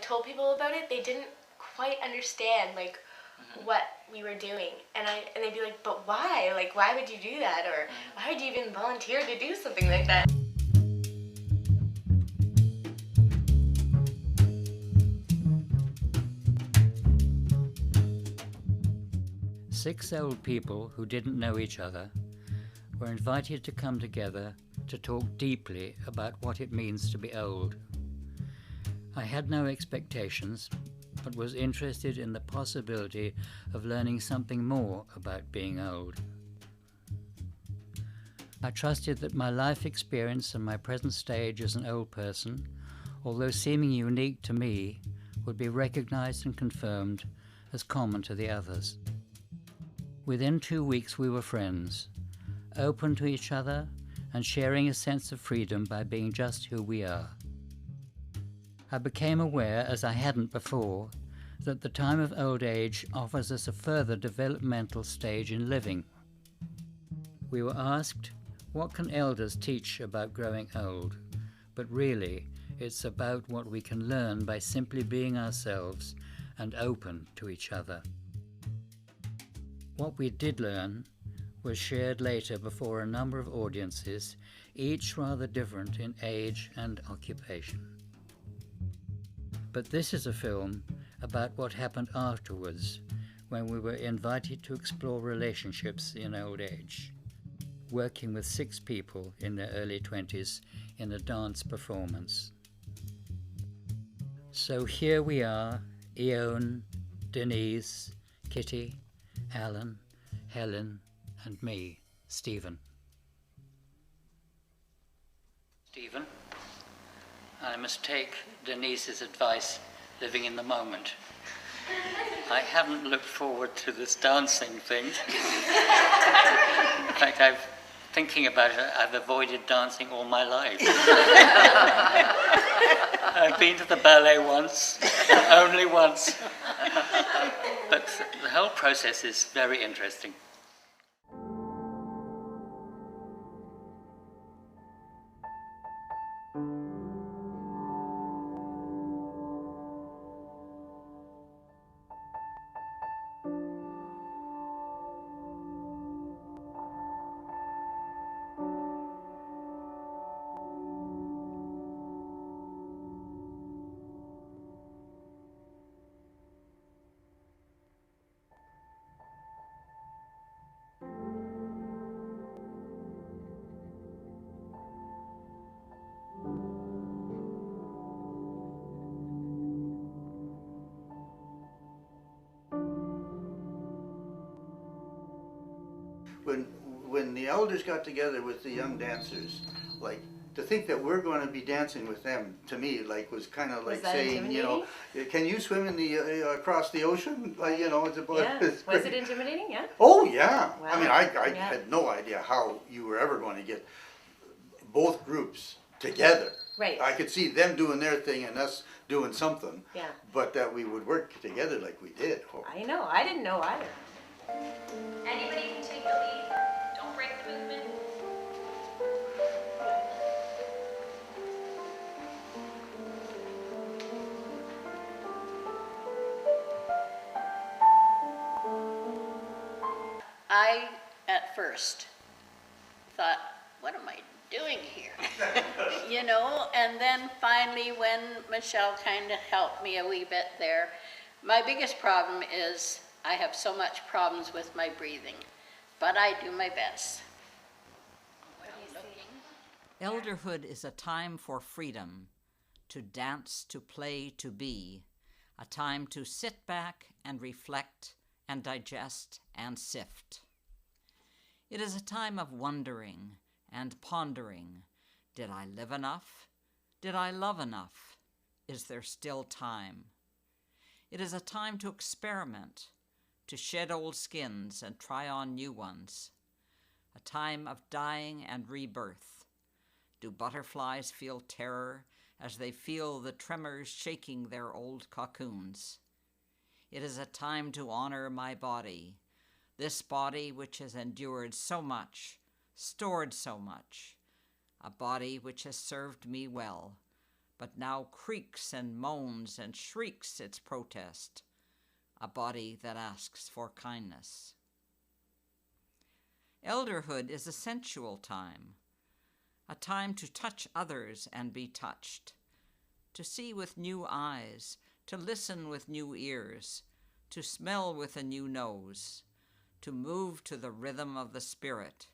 told people about it, they didn't quite understand, like, what we were doing. And they'd be like, but why? Like, why would you do that? Or why would you even volunteer to do something like that? Six old people who didn't know each other were invited to come together to talk deeply about what it means to be old. I had no expectations, but was interested in the possibility of learning something more about being old. I trusted that my life experience and my present stage as an old person, although seeming unique to me, would be recognized and confirmed as common to the others. Within 2 weeks we were friends, open to each other and sharing a sense of freedom by being just who we are. I became aware, as I hadn't before, that the time of old age offers us a further developmental stage in living. We were asked, what can elders teach about growing old? But really, it's about what we can learn by simply being ourselves and open to each other. What we did learn was shared later before a number of audiences, each rather different in age and occupation. But this is a film about what happened afterwards, when we were invited to explore relationships in old age, working with 6 people in their early 20s in a dance performance. So here we are, Ione, Denise, Kitty, Alan, Helen, and me, Stephen. Stephen, I must take Denise's advice, living in the moment. I haven't looked forward to this dancing thing. In fact, thinking about it, I've avoided dancing all my life. I've been to the ballet once, and only once. But the whole process is very interesting. When the elders got together with the young dancers, like, to think that we're going to be dancing with them, to me, like, was kind of like saying, you know, can you swim in the across the ocean? You know, it's about. Yeah. Was it intimidating? Yeah. Oh yeah. Wow. I mean, I had no idea how you were ever going to get both groups together. Right. I could see them doing their thing and us doing something. Yeah. But that we would work together like we did. Oh. I know. I didn't know either. Anybody can take the lead. Don't break the movement. I, at first, thought, what am I doing here? You know, and then finally when Michelle kind of helped me a wee bit there, my biggest problem is I have so much problems with my breathing, but I do my best. Elderhood is a time for freedom, to dance, to play, to be, a time to sit back and reflect and digest and sift. It is a time of wondering and pondering. Did I live enough? Did I love enough? Is there still time? It is a time to experiment, to shed old skins and try on new ones. A time of dying and rebirth. Do butterflies feel terror as they feel the tremors shaking their old cocoons? It is a time to honor my body, this body which has endured so much, stored so much, a body which has served me well, but now creaks and moans and shrieks its protest, a body that asks for kindness. Elderhood is a sensual time, a time to touch others and be touched, to see with new eyes, to listen with new ears, to smell with a new nose, to move to the rhythm of the spirit.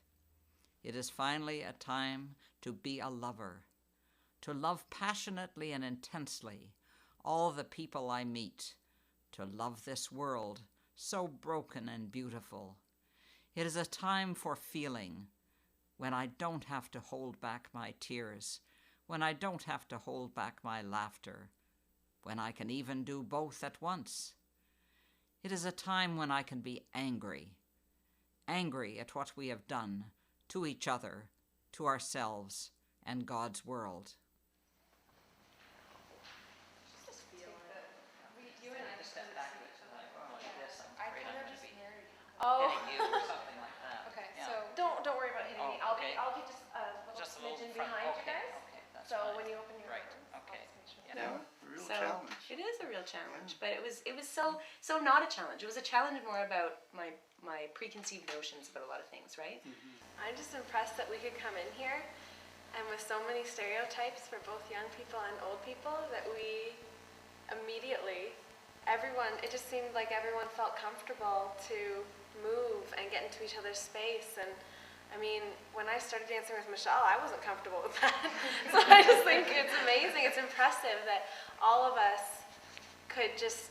It is finally a time to be a lover, to love passionately and intensely all the people I meet, to love this world so broken and beautiful. It is a time for feeling, when I don't have to hold back my tears, when I don't have to hold back my laughter, when I can even do both at once. It is a time when I can be angry at what we have done to each other, to ourselves, and God's world. Oh. You or something like that. Okay, Yeah. so don't worry about hitting me. Oh, okay. I'll be just a little Just a little smidgen front. behind you Okay, guys. okay, that's So fine. when you open your Right, arms, I'll okay. just make sure. Yeah, a real So challenge. it is a real challenge, but it was so not a challenge. It was a challenge more about my preconceived notions about a lot of things, right? I'm just impressed that we could come in here and with so many stereotypes for both young people and old people that we immediately, it just seemed like everyone felt comfortable to move and get into each other's space. And I mean, when I started dancing with Michelle, I wasn't comfortable with that. So I just think it's amazing, it's impressive that all of us could just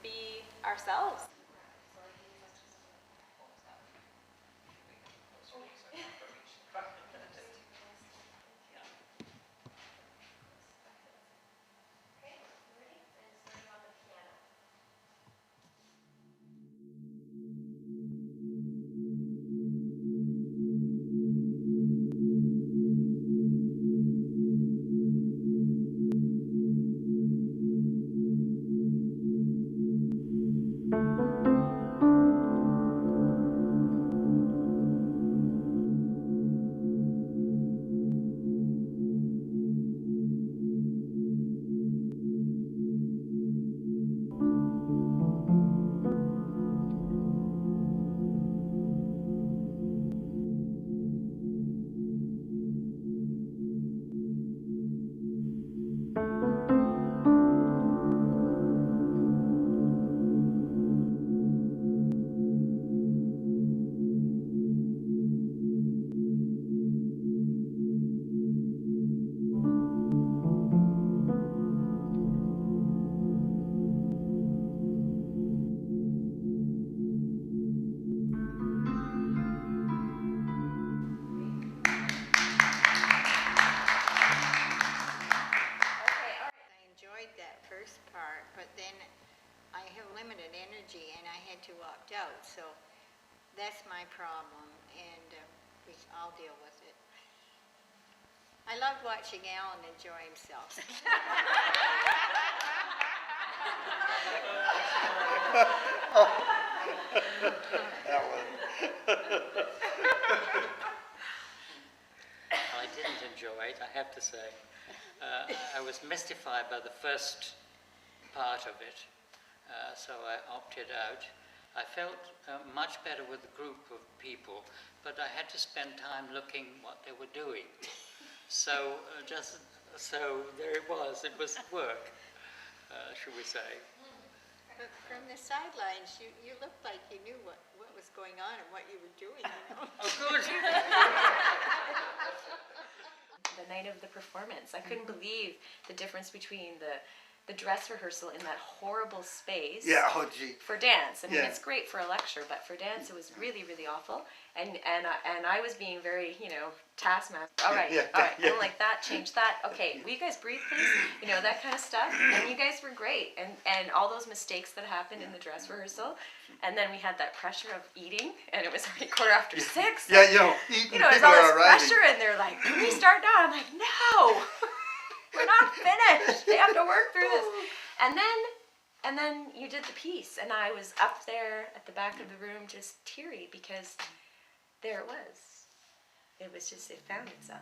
be ourselves. But then I have limited energy and I had to opt out, so that's my problem, and I'll deal with it. I love watching Alan enjoy himself. I didn't enjoy it, I have to say. I was mystified by the first part of it, so I opted out. I felt much better with a group of people, but I had to spend time looking what they were doing. So there it was work, should we say. But from the sidelines, you looked like you knew what was going on and what you were doing, you know? Oh, good! The night of the performance, I couldn't believe the difference between the dress rehearsal in that horrible space. Yeah, oh gee. For dance, I mean, Yeah. it's great for a lecture, but for dance, it was really, really awful. And I was being very, taskmaster. All right, Yeah, all right. yeah. And like that, change that. Okay, will you guys breathe, please? That kind of stuff. And you guys were great. And all those mistakes that happened in the dress rehearsal. And then we had that pressure of eating, and it was like 6:15. Yeah, eating There's people all this are arriving. pressure, and they're like, "Can we start now?" I'm like, "No, we're not finished. They have to work through this." And then you did the piece, and I was up there at the back of the room just teary because there it was. It found itself.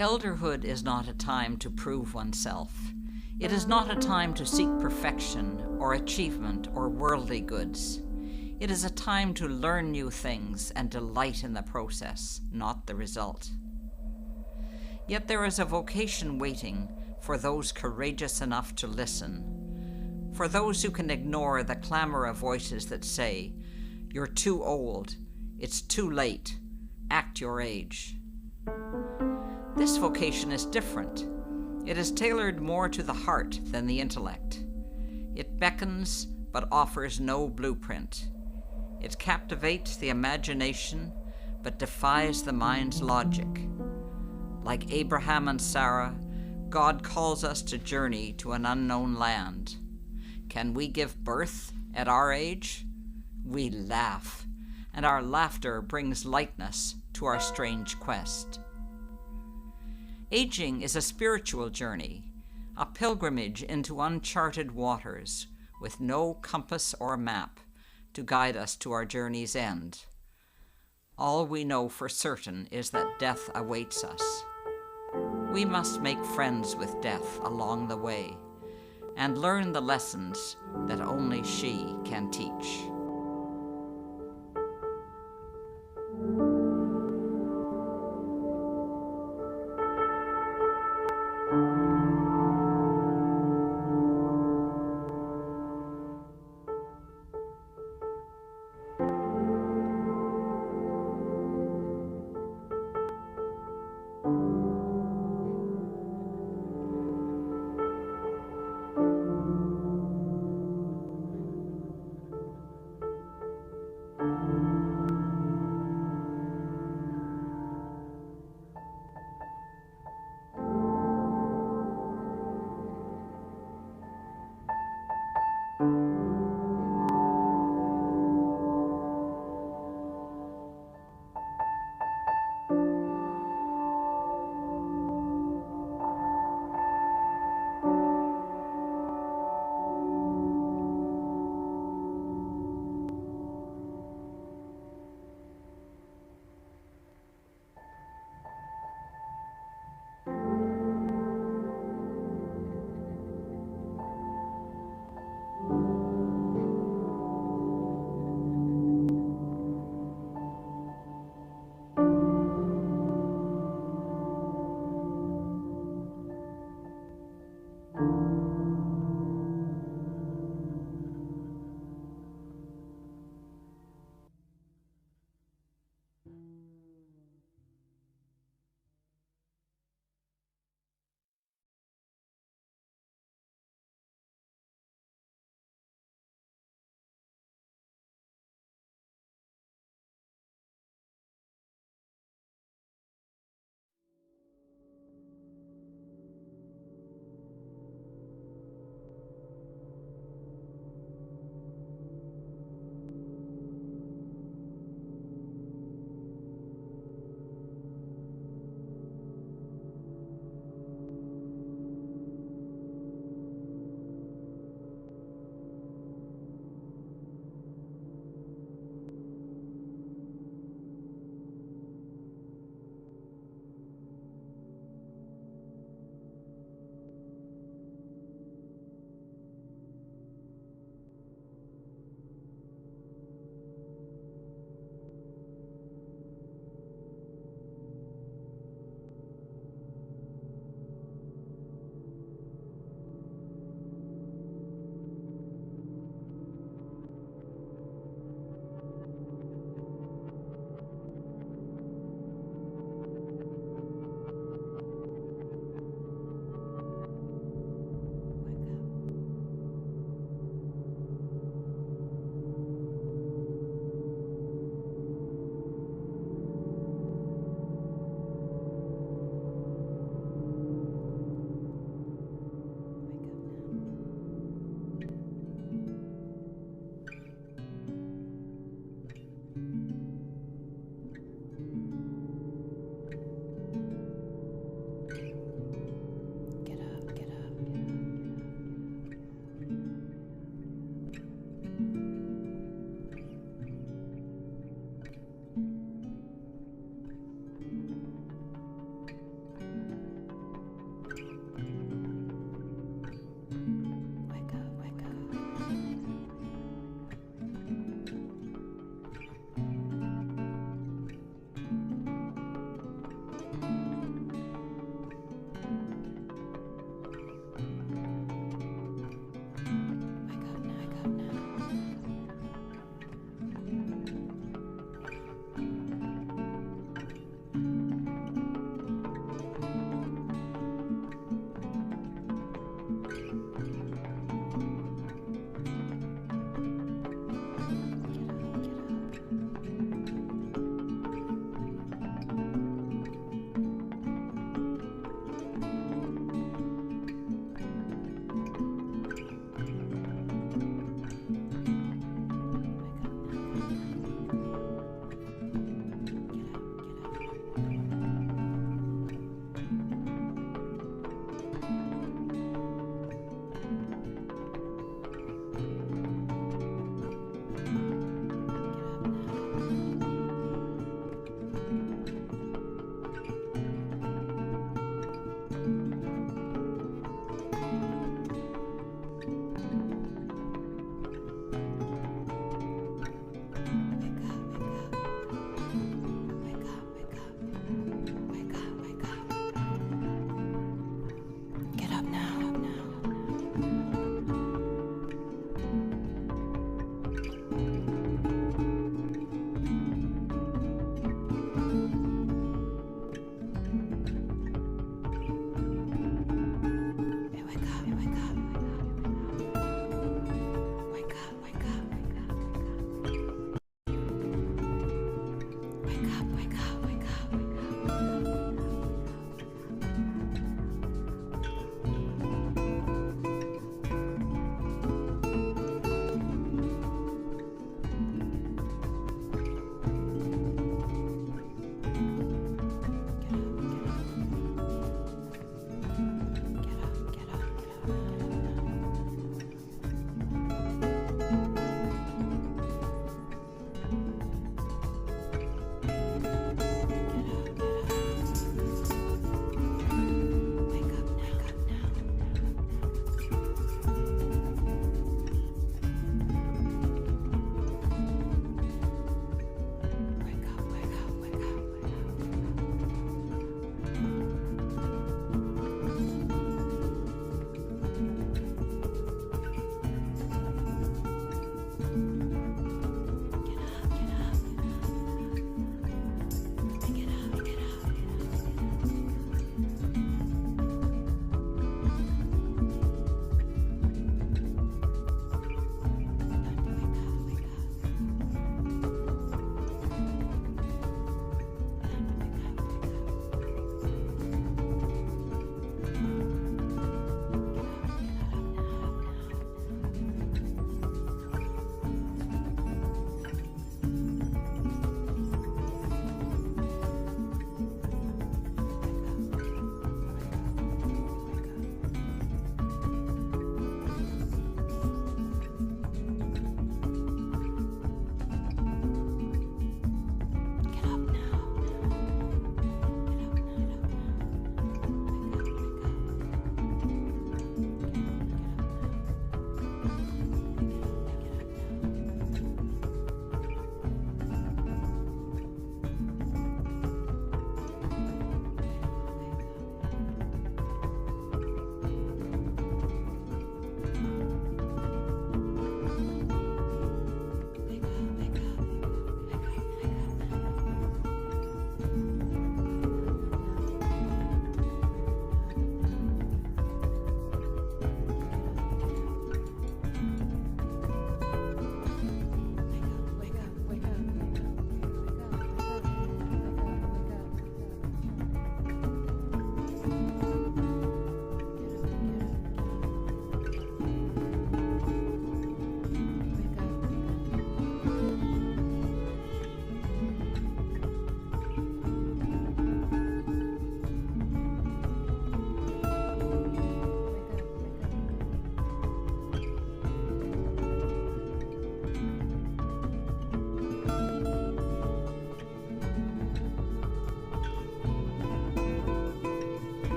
Elderhood is not a time to prove oneself. It is not a time to seek perfection or achievement or worldly goods. It is a time to learn new things and delight in the process, not the result. Yet there is a vocation waiting for those courageous enough to listen, for those who can ignore the clamor of voices that say, "You're too old, it's too late, act your age." This vocation is different. It is tailored more to the heart than the intellect. It beckons but offers no blueprint. It captivates the imagination but defies the mind's logic. Like Abraham and Sarah, God calls us to journey to an unknown land. Can we give birth at our age? We laugh, and our laughter brings lightness to our strange quest. Aging is a spiritual journey, a pilgrimage into uncharted waters, with no compass or map to guide us to our journey's end. All we know for certain is that death awaits us. We must make friends with death along the way and learn the lessons that only she can teach.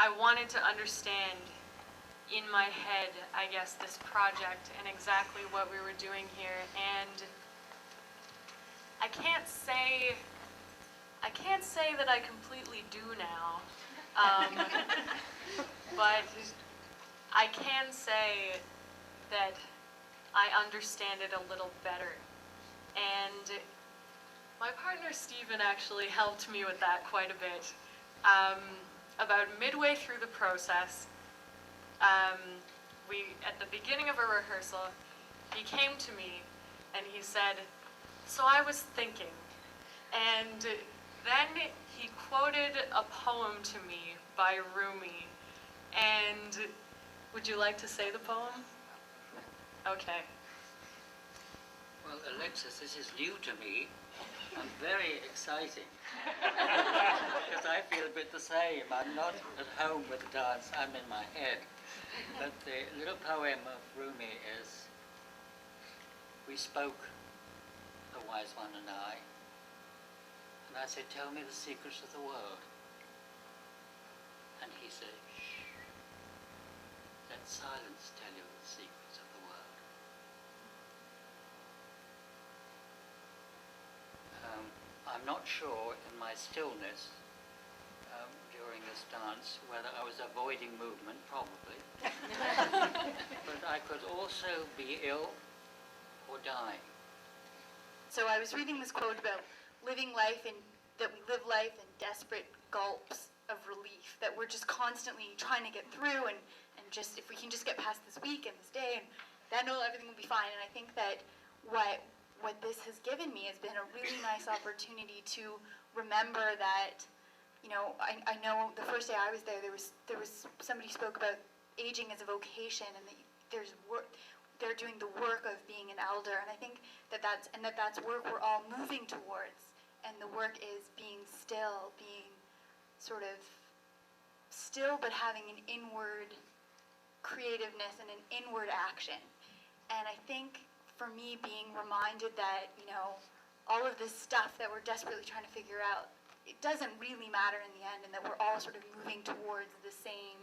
I wanted to understand in my head, I guess, this project and exactly what we were doing here. And I can't say that I completely do now, but I can say that I understand it a little better. And my partner Stephen actually helped me with that quite a bit. About midway through the process, at the beginning of a rehearsal, he came to me and he said, "So I was thinking," and then he quoted a poem to me by Rumi. And would you like to say the poem? Okay. Well, Alexis, this is new to me and very exciting. Because I feel a bit the same. I'm not at home with the dance, I'm in my head. But the little poem of Rumi is, "We spoke, the wise one and I said, 'Tell me the secrets of the world.' And he said, 'Shh, let silence tell you the secrets of the world.'" I'm not sure in my stillness during this dance whether I was avoiding movement, probably. But I could also be ill or dying. So I was reading this quote about living life in, that we live life in desperate gulps of relief, that we're just constantly trying to get through and just, if we can just get past this week and this day, and then everything will be fine. And I think that what this has given me has been a really nice opportunity to remember that, you know, I know the first day I was there, there was somebody spoke about aging as a vocation, and that there's work, they're doing the work of being an elder, and I think that's work we're all moving towards, and the work is being still, being sort of still, but having an inward creativeness and an inward action. And I think for me, being reminded that, you know, all of this stuff that we're desperately trying to figure out, it doesn't really matter in the end, and that we're all sort of moving towards the same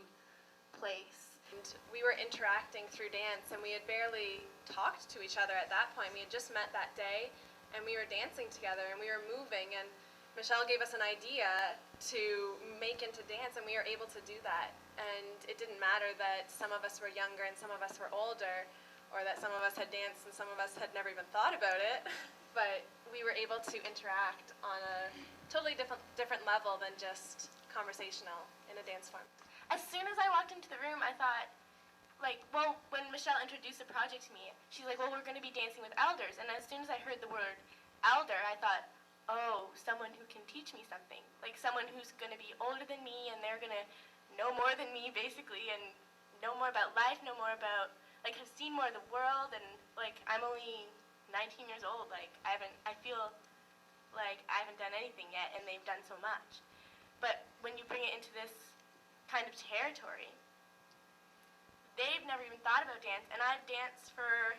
place. And we were interacting through dance, and we had barely talked to each other at that point. We had just met that day, and we were dancing together, and we were moving, and Michelle gave us an idea to make into dance, and we were able to do that. And it didn't matter that some of us were younger and some of us were older, or that some of us had danced and some of us had never even thought about it, but we were able to interact on a totally different level than just conversational in a dance form. As soon as I walked into the room, I thought, like, well, when Michelle introduced the project to me, she's like, well, we're going to be dancing with elders. And as soon as I heard the word elder, I thought, oh, someone who can teach me something. Like, someone who's going to be older than me, and they're going to know more than me, basically, and know more about life, know more about, like, have seen more of the world. And, like, I'm only 19 years old. Like, I feel like I haven't done anything yet, and they've done so much. But when you bring it into this kind of territory, they've never even thought about dance, and I've danced for,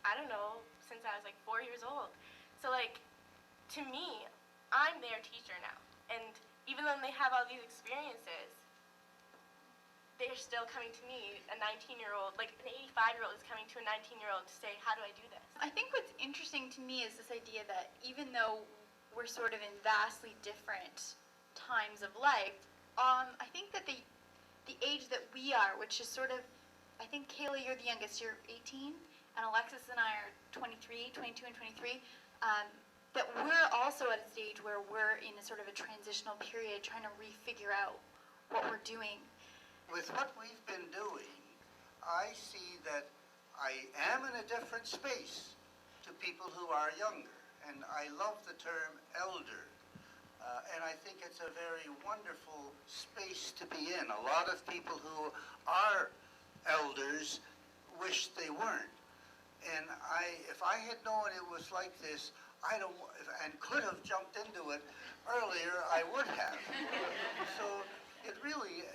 I don't know, since I was like 4 years old. So, like, to me, I'm their teacher now. And even though they have all these experiences, they're still coming to me, a 19-year-old, like an 85-year-old is coming to a 19-year-old to say, how do I do this? I think what's interesting to me is this idea that even though we're sort of in vastly different times of life, I think that the age that we are, which is sort of, I think, Kayla, you're the youngest, you're 18, and Alexis and I are 22 and 23, that we're also at a stage where we're in a sort of a transitional period trying to refigure out what we're doing. With what we've been doing, I see that I am in a different space to people who are younger, and I love the term elder. And I think it's a very wonderful space to be in. A lot of people who are elders wish they weren't. And if I had known it was like this, and could have jumped into it earlier, I would have. So it really,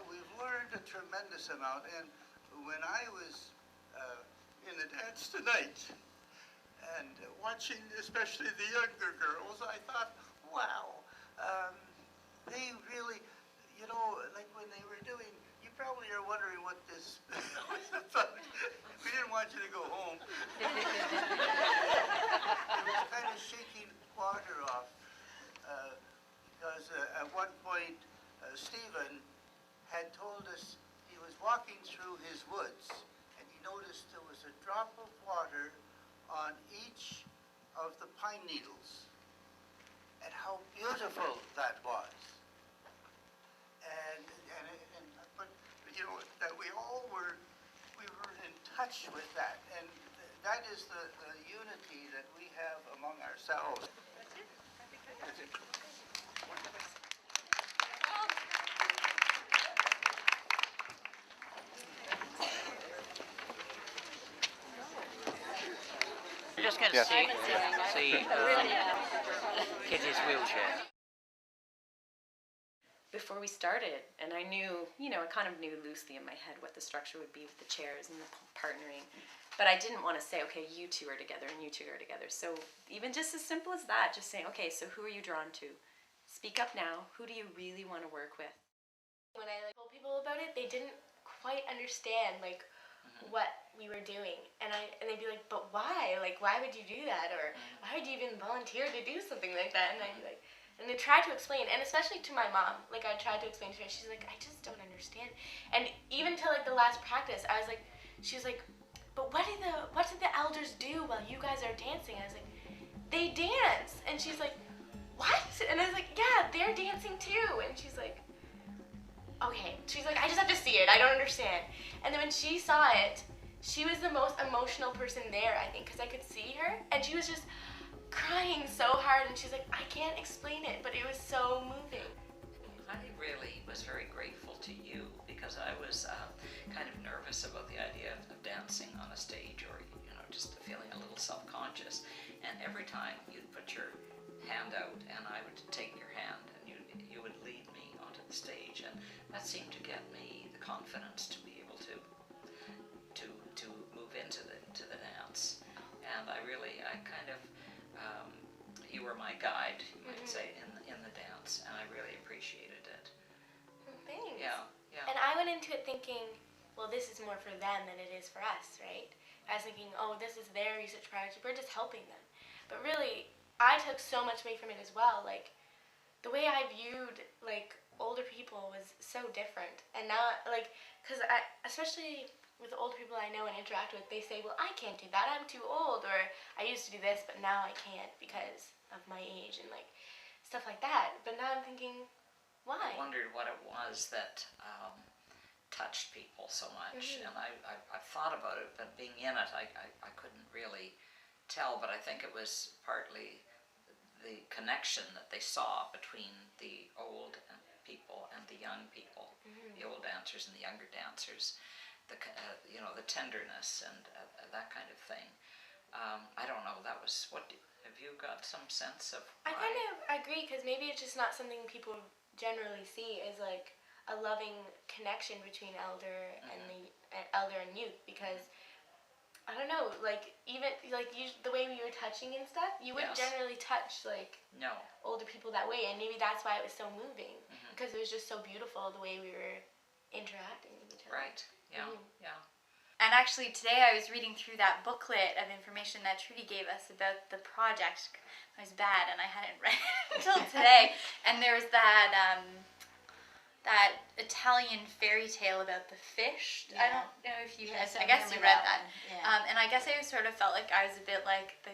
we've learned a tremendous amount. And when I was in the dance tonight, and watching especially the younger girls, I thought, wow, they really, you know, like when they were doing, you probably are wondering what this was about. We didn't want you to go home. It was kind of shaking water off. Because at one point, Stephen had told us he was walking through his woods and he noticed there was a drop of water on each of the pine needles, and how beautiful that was. But you know, that we were in touch with that, and that is the unity that we have among ourselves. That's it. You're just going to see Kitty's wheelchair. Before we started, and I knew, you know, I kind of knew loosely in my head what the structure would be with the chairs and the partnering, but I didn't want to say, okay, you two are together and you two are together. So even just as simple as that, just saying, okay, so who are you drawn to? Speak up now. Who do you really want to work with? When I told people about it, they didn't quite understand what we were doing, and they'd be like, but why? Like, why would you do that? Or why would you even volunteer to do something like that? And I'd be like, and they tried to explain, and especially to my mom, like I tried to explain to her, she's like, I just don't understand. And even till like the last practice, I was like, she was like, but what did the elders do while you guys are dancing? I was like, they dance. And she's like, what? And I was like, yeah, they're dancing too. And she's like, okay. She's like, I just have to see it. I don't understand. And then when she saw it, she was the most emotional person there, I think, because I could see her, and she was just crying so hard, and she's like, I can't explain it, but it was so moving. I really was very grateful to you, because I was kind of nervous about the idea of dancing on a stage, or just feeling a little self-conscious. And every time you'd put your hand out, and I would take your hand, and you would lead me onto the stage, and that seemed to get me the confidence to be able to move into the dance. And I kind of you were my guide, you might say, in the dance, and I really appreciated it. Well, thanks. Yeah. And I went into it thinking, well, this is more for them than it is for us, right? I was thinking, oh, this is their research project, we're just helping them. But really, I took so much away from it as well. Like, the way I viewed, like, older people was so different. And now, like, because especially with the older people I know and interact with, they say, well, I can't do that, I'm too old, or I used to do this, but now I can't because of my age, and like stuff like that. But now I'm thinking, why? I wondered what it was that touched people so much, and I've thought about it, but being in it, I couldn't really tell, but I think it was partly the connection that they saw between the old people and the young people, the old dancers and the younger dancers, the tenderness and that kind of thing. I don't know, that was, have you got some sense of why? I kind of agree, because maybe it's just not something people generally see as like a loving connection between elder and elder and youth, because I don't know, like even like the way we were touching and stuff, you wouldn't generally touch like older people that way, and maybe that's why it was so moving, because it was just so beautiful the way we were interacting with each other. Right. Yeah. Yeah. And actually today I was reading through that booklet of information that Trudy gave us about the project. It was bad, and I hadn't read it until today. And there was that that Italian fairy tale about the fish. I don't know if you guys, I guess you read that. Yeah. And I guess I sort of felt like I was a bit like the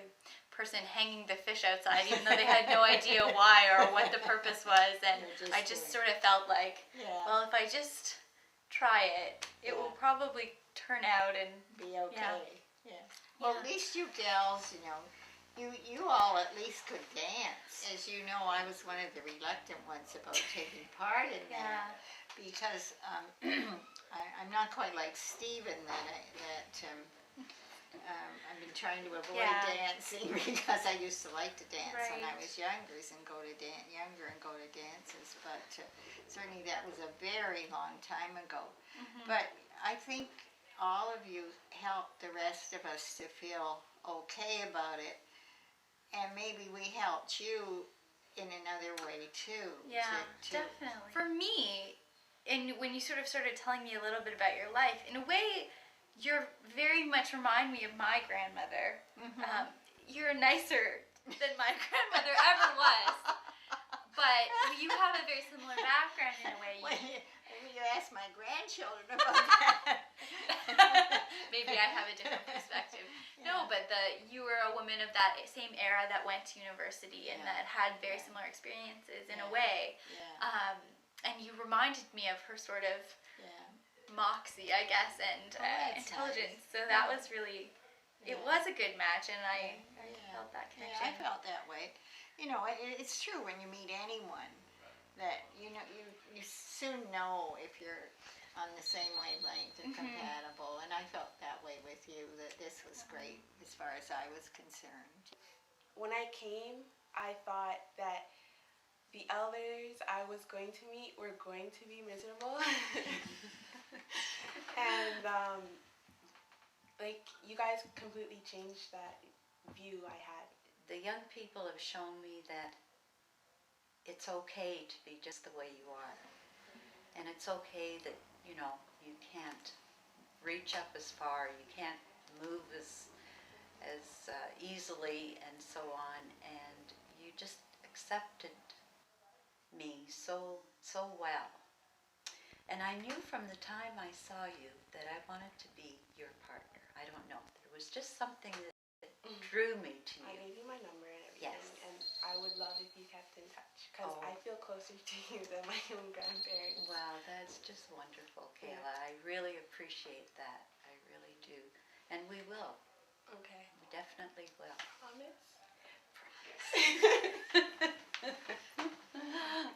person hanging the fish outside, even though they had no idea why or what the purpose was. And I just sort of felt like, well, if I just try it, it will probably turn out and be okay. Yeah. Well, at least you gals, you all at least could dance. As you know, I was one of the reluctant ones about taking part in that, because I'm not quite like Stephen I've been trying to avoid dancing because I used to like to dance when I was younger and go to dances, but certainly that was a very long time ago. But I think all of you helped the rest of us to feel okay about it, and maybe we helped you in another way too. Yeah, definitely. For me, and when you sort of started telling me a little bit about your life, in a way, you're very much remind me of my grandmother. You're nicer than my grandmother ever was. But you have a very similar background in a way. You ask my grandchildren about that. Maybe I have a different perspective. No, but you were a woman of that same era that went to university and that had very similar experiences in a way. Yeah. And you reminded me of her sort of moxie, I guess, and intelligence. Nice. So that was really, it was a good match, and I felt that connection. Yeah, I felt that way. You know, it's true when you meet anyone that, you know, you soon know if you're on the same wavelength and compatible. And I felt that way with you, that this was great as far as I was concerned. When I came, I thought that the elders I was going to meet were going to be miserable. And like, you guys completely changed that view I had. The young people have shown me that it's okay to be just the way you are. And it's okay that, you know, you can't reach up as far, you can't move as easily and so on. And you just accepted me so well. And I knew from the time I saw you that I wanted to be your partner. I don't know. There was just something that drew me to you. I gave you my number and everything, Yes. and I would love if you kept in touch, because I feel closer to you than my own grandparents. Well, that's just wonderful, Kayla. I really appreciate that. I really do. And we will. Okay. We definitely will. Promise?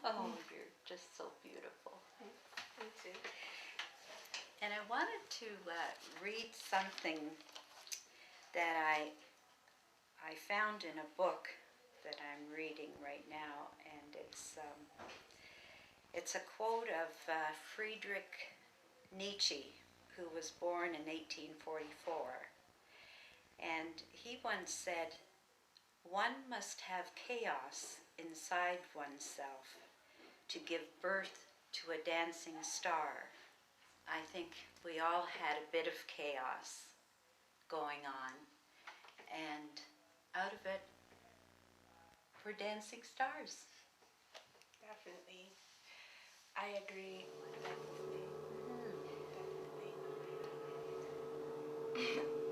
Oh, you're just so beautiful. Me too. And I wanted to read something that I found in a book that I'm reading right now, and it's a quote of Friedrich Nietzsche, who was born in 1844. And he once said, "One must have chaos inside oneself to give birth to a dancing star." I think we all had a bit of chaos going on, and out of it, we're dancing stars. Definitely. I agree. Definitely.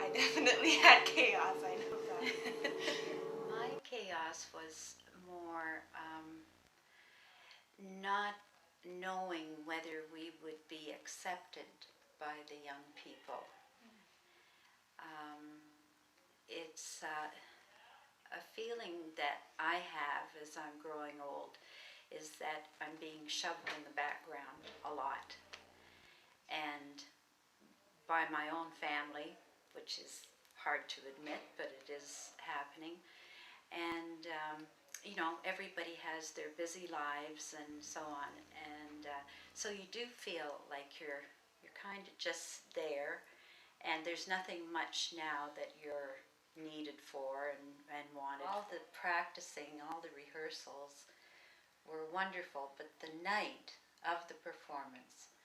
I definitely had chaos, I know that. My chaos was more not knowing whether we would be accepted by the young people. It's a feeling that I have as I'm growing old is that I'm being shoved in the background a lot. And by my own family, which is hard to admit, but it is happening. And you know, everybody has their busy lives and so on, and so you do feel like you're kind of just there, and there's nothing much now that you're needed for and wanted. All the practicing, all the rehearsals were wonderful, but the night of the performance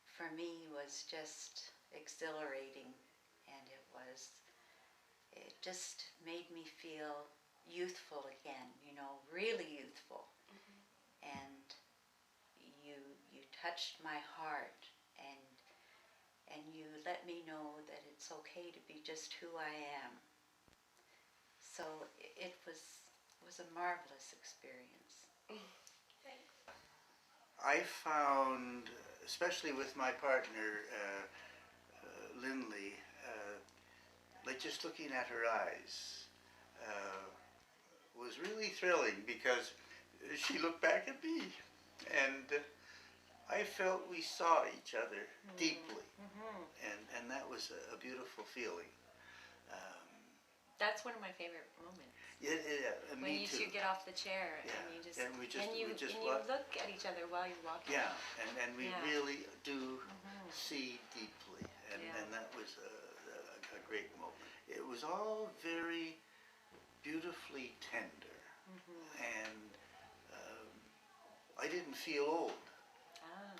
for me was just exhilarating, and it just made me feel youthful again, you know, really youthful. And you touched my heart, and you let me know that it's okay to be just who I am. So it was a marvelous experience. Thanks. I found, especially with my partner, Lindley, like just looking at her eyes was really thrilling, because she looked back at me, and I felt we saw each other deeply, and that was a beautiful feeling. That's one of my favorite moments. Yeah, When me you too. two get off the chair and you just look at each other while you're walking. Yeah, and we Yeah. really do see deeply, and that was a great moment. It was all very beautifully tender, and I didn't feel old. Ah,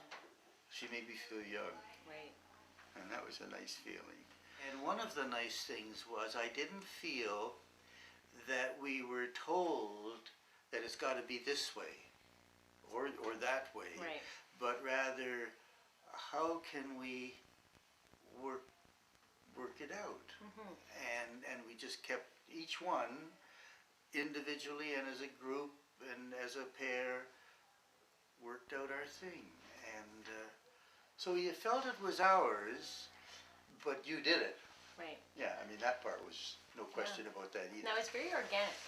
She made me feel young. right. And that was a nice feeling. And one of the nice things was I didn't feel that we were told that it's got to be this way or that way, Right. but rather how can we work it out? And we just kept each one individually and as a group and as a pair worked out our thing. And so you felt it was ours, but you did it. Right. Yeah, I mean, that part was no question about that either. No, it's very organic.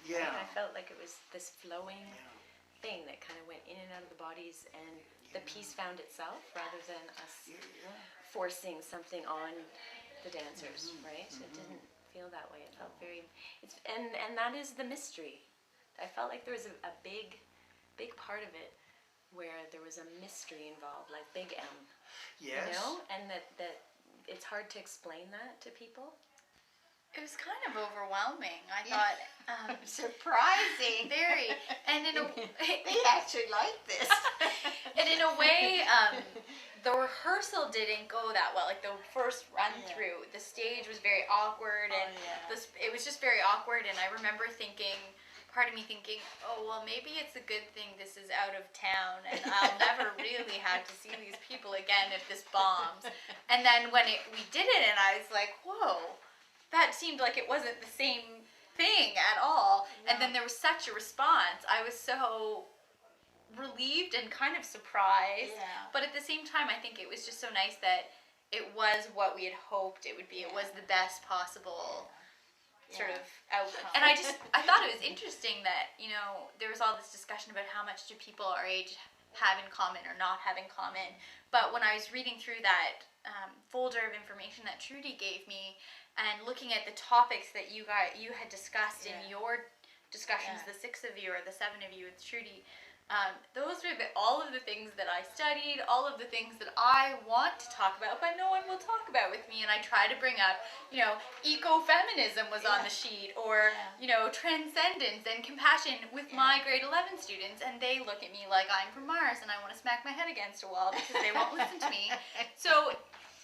Yeah. Right? I felt like it was this flowing thing that kind of went in and out of the bodies, and the piece found itself rather than us forcing something on the dancers, right? It didn't feel that way. It felt very, and that is the mystery. I felt like there was a big part of it where there was a mystery involved, like big M. Yes. You know, and that it's hard to explain that to people. It was kind of overwhelming. I thought, Surprising. very, and in a They actually like this. and in a way, the rehearsal didn't go that well. Like the first run through, the stage was very awkward, and it was just very awkward. And I remember thinking, part of me thinking, oh well, maybe it's a good thing this is out of town, and I'll never really have to see these people again if this bombs. And then when we did it, and I was like, whoa, that seemed like it wasn't the same thing at all. And then there was such a response. I was so relieved and kind of surprised. Yeah. But at the same time, I think it was just so nice that it was what we had hoped it would be. It was the best possible sort of outcome. And I thought it was interesting that, you know, there was all this discussion about how much do people our age have in common or not have in common. But when I was reading through that folder of information that Trudy gave me, and looking at the topics that you had discussed in your discussions, the 6 of you or the 7 of you with Trudy, those were all of the things that I studied, all of the things that I want to talk about, but no one will talk about with me. And I try to bring up, you know, ecofeminism was on the sheet, or, you know, TranscenDance and compassion with my grade 11 students, and they look at me like I'm from Mars and I want to smack my head against a wall because they won't listen to me. So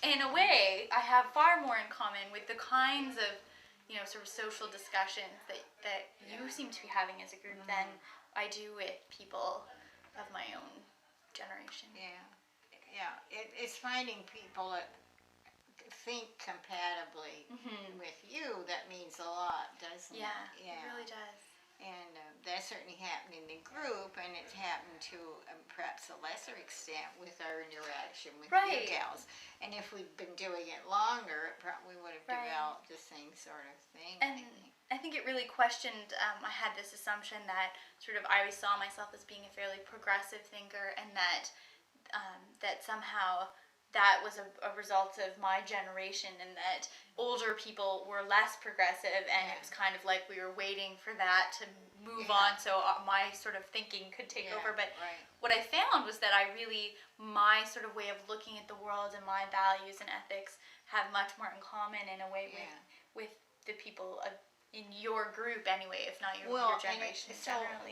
in a way, I have far more in common with the kinds of, you know, sort of social discussions that you seem to be having as a group than I do with people of my own generation. It's finding people that think compatibly with you. That means a lot, doesn't it? It really does. And that certainly happened in the group, and it's happened to perhaps a lesser extent with our interaction with you gals. And if we'd been doing it longer, it probably would have developed the same sort of thing. And I think it really questioned, I had this assumption that sort of I always saw myself as being a fairly progressive thinker, and that somehow that was a result of my generation, and that older people were less progressive, and it was kind of like we were waiting for that to move on so my sort of thinking could take over. But what I found was that my sort of way of looking at the world and my values and ethics have much more in common in a way with the people in your group anyway, if not your generation generally.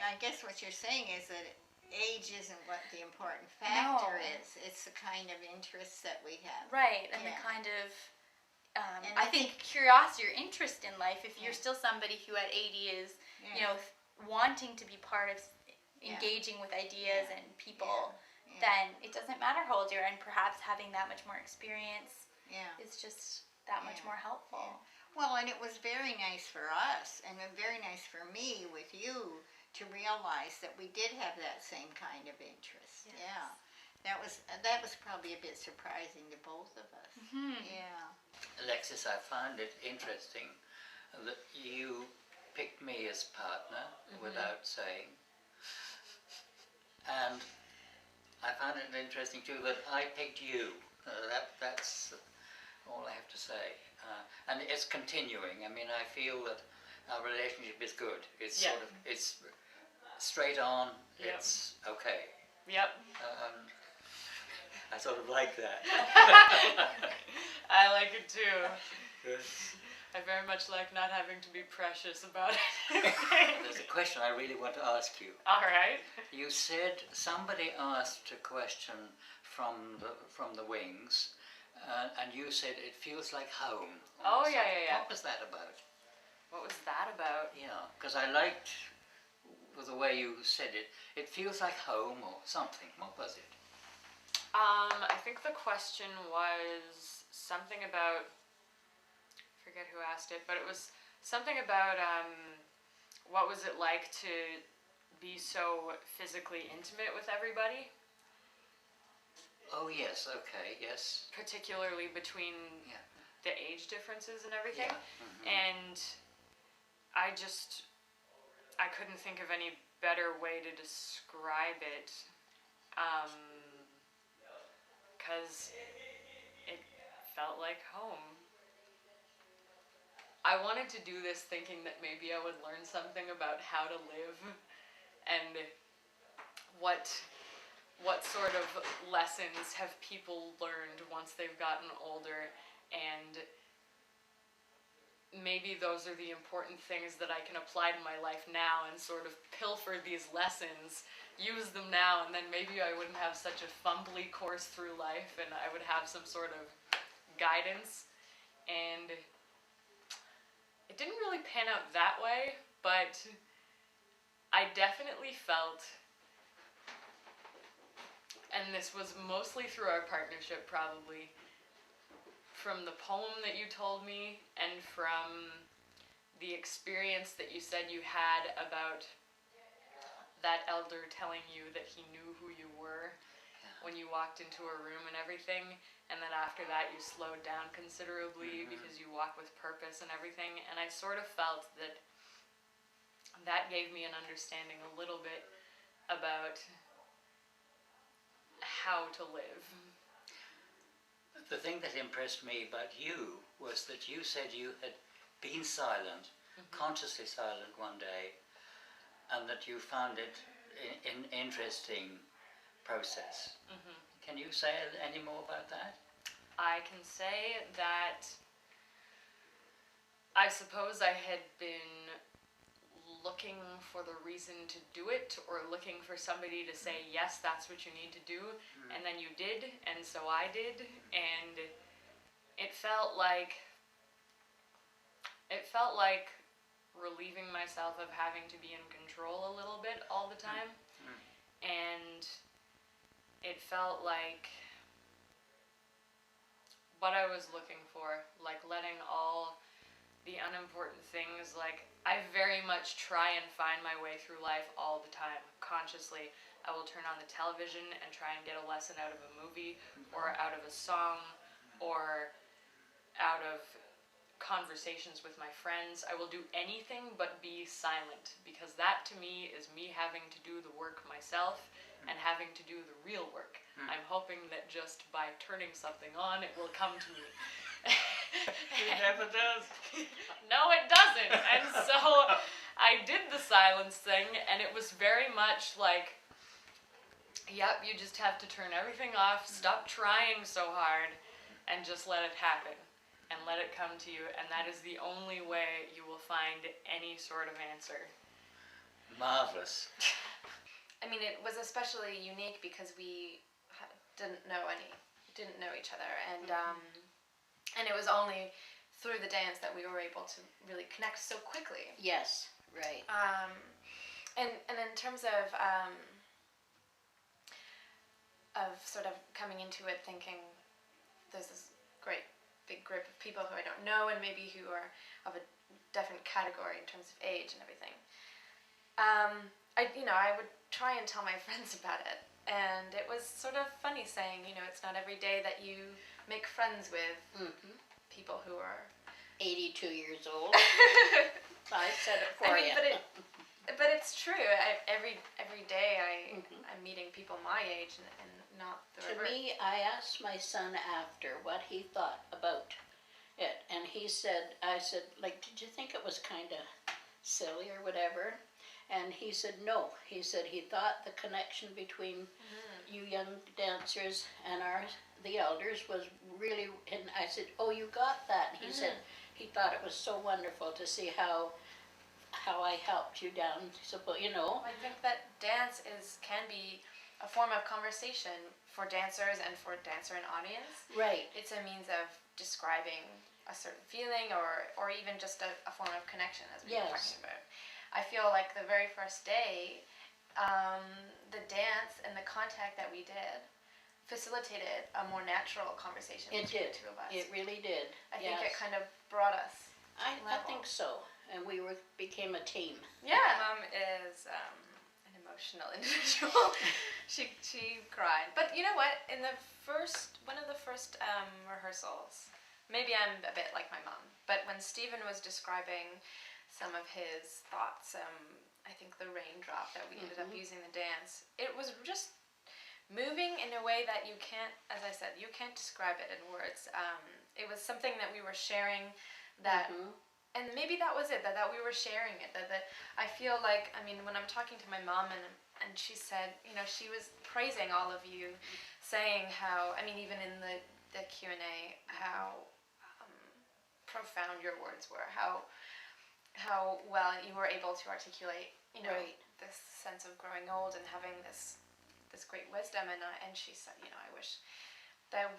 I guess what you're saying is that age isn't what the important factor is. It's the kind of interests that we have. Right, and the kind of, I think curiosity or interest in life, if you're still somebody who at 80 is, you know, wanting to be part of engaging with ideas and people, then it doesn't matter how old you are, and perhaps having that much more experience is just that much more helpful. Well, and it was very nice for us, and very nice for me with you, to realize that we did have that same kind of interest. That was probably a bit surprising to both of us. Alexis, I found it interesting that you picked me as partner without saying, and I found it interesting too that I picked you. That's all I have to say, and it's continuing. I mean, I feel that our relationship is good. It's sort of, it's straight on. It's okay. I sort of like that. I like it too. I very much like not having to be precious about it. There's a question I really want to ask you. All right. You said somebody asked a question from the wings, and you said it feels like home. Oh, yeah. What was that about? What was that about? Yeah, because I liked the way you said it. It feels like home or something. What was it? I think the question was something about, I forget who asked it, but it was something about what was it like to be so physically intimate with everybody? Oh yes, okay, yes. Particularly between the age differences and everything. Yeah. Mm-hmm. And I couldn't think of any better way to describe it. Because it felt like home. I wanted to do this thinking that maybe I would learn something about how to live and what sort of lessons have people learned once they've gotten older, and maybe those are the important things that I can apply to my life now and sort of pilfer these lessons, use them now, and then maybe I wouldn't have such a fumbly course through life and I would have some sort of guidance. And it didn't really pan out that way, but I definitely felt, and this was mostly through our partnership probably, from the poem that you told me and from the experience that you said you had about that elder telling you that he knew who you were when you walked into a room and everything, and that after that you slowed down considerably because you walk with purpose and everything. And I sort of felt that that gave me an understanding a little bit about how to live. The thing that impressed me about you was that you said you had been silent, consciously silent one day, and that you found it an interesting process. Can you say any more about that? I can say that I suppose I had been looking for the reason to do it, or looking for somebody to say, yes, that's what you need to do, and then you did, and so I did, and it felt like relieving myself of having to be in control a little bit all the time, and it felt like what I was looking for, like letting all the unimportant things, like I very much try and find my way through life all the time, consciously. I will turn on the television and try and get a lesson out of a movie, or out of a song, or out of conversations with my friends. I will do anything but be silent, because that to me is me having to do the work myself and having to do the real work. I'm hoping that just by turning something on, it will come to me. It never does. No, it doesn't. And so I did the silence thing, and it was very much like, yep, you just have to turn everything off, stop trying so hard, and just let it happen, and let it come to you, and that is the only way you will find any sort of answer. Marvelous. I mean, it was especially unique because we didn't know each other, and it was only through the dance that we were able to really connect so quickly. Yes, right. And in terms of sort of coming into it thinking there's this great big group of people who I don't know, and maybe who are of a different category in terms of age and everything. I would try and tell my friends about it, and it was sort of funny saying, it's not every day that you make friends with people who are 82 years old. I said it for you. But it's true. Every day I'm meeting people my age and not the reverse. To me, I asked my son after what he thought about it, and he said, I said, did you think it was kind of silly or whatever? And he said no. He said he thought the connection between you young dancers and the elders was really, and I said, oh, you got that? And he he thought it was so wonderful to see how I helped you down, you know. I think that dance can be a form of conversation for dancers and for dancer and audience. Right. It's a means of describing a certain feeling or even just a form of connection, as we were talking about. I feel like the very first day, the dance and the contact that we did facilitated a more natural conversation between the two of us. It really did. I think it kind of brought us I think so. And we became a team. Yeah. My mom is an emotional individual. she cried. But you know what? In one of the first rehearsals, maybe I'm a bit like my mom, but when Stephen was describing some of his thoughts, I think the raindrop that we ended up using the dance, it was just moving in a way that you can't, as I said, you can't describe it in words. It was something that we were sharing that, and maybe that was it, that we were sharing it, that I feel like, I mean, when I'm talking to my mom and she said, you know, she was praising all of you, saying how, I mean, even in the Q&A, how profound your words were, how well you were able to articulate, you know, this sense of growing old and having this great wisdom, and she said, you know, I wish that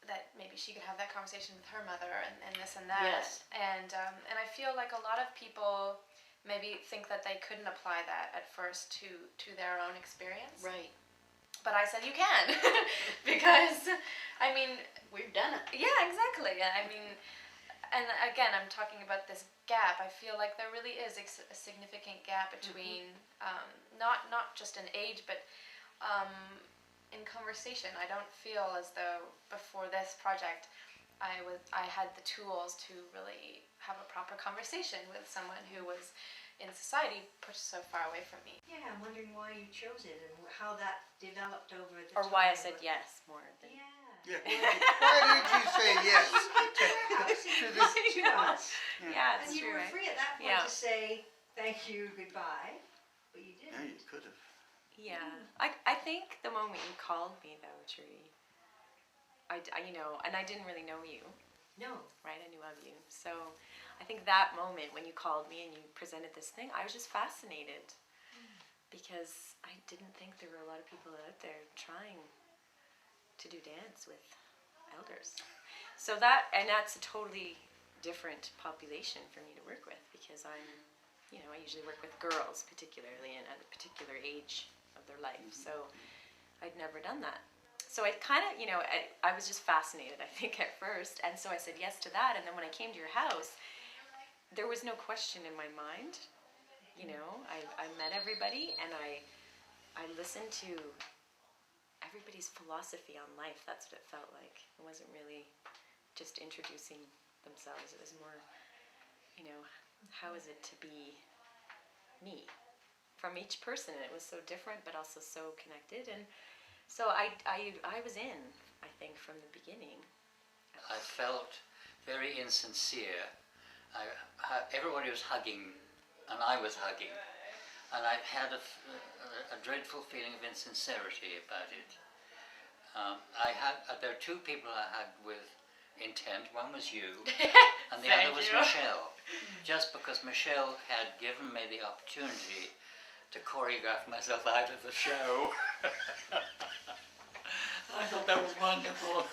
that maybe she could have that conversation with her mother and this and that. Yes. And I feel like a lot of people maybe think that they couldn't apply that at first to their own experience. Right. But I said you can, because I mean, we've done it. Yeah, exactly. I mean, and again, I'm talking about this gap. I feel like there really is a significant gap between not just in age, but in conversation. I don't feel as though before this project I had the tools to really have a proper conversation with someone who was in society pushed so far away from me. Yeah, I'm wondering why you chose it and how that developed over the or time. why I said yes more than Yeah. Why did you say yes to this? Yeah, it's and you true, were right? free at that point to say thank you, goodbye, but you didn't. Yeah, you could have. Yeah, I think the moment you called me though, Trudy, I you know, and I didn't really know you. No. Right, I knew of you. So I think that moment when you called me and you presented this thing, I was just fascinated because I didn't think there were a lot of people out there trying to do dance with elders. So that's a totally different population for me to work with because I usually work with girls particularly and at a particular age of their life. So I'd never done that. So I kind of, I was just fascinated, I think, at first. And so I said yes to that. And then when I came to your house, there was no question in my mind. I met everybody and I listened to everybody's philosophy on life. That's what it felt like. It wasn't really just introducing themselves. It was more, how is it to be me from each person? And it was so different, but also so connected. And so I was in, I think, from the beginning. I felt very insincere. Everybody was hugging, and I was hugging. And I had a dreadful feeling of insincerity about it. There are two people I had with intent. One was you, and the other was Michelle. Just because Michelle had given me the opportunity to choreograph myself out of the show. I thought that was wonderful.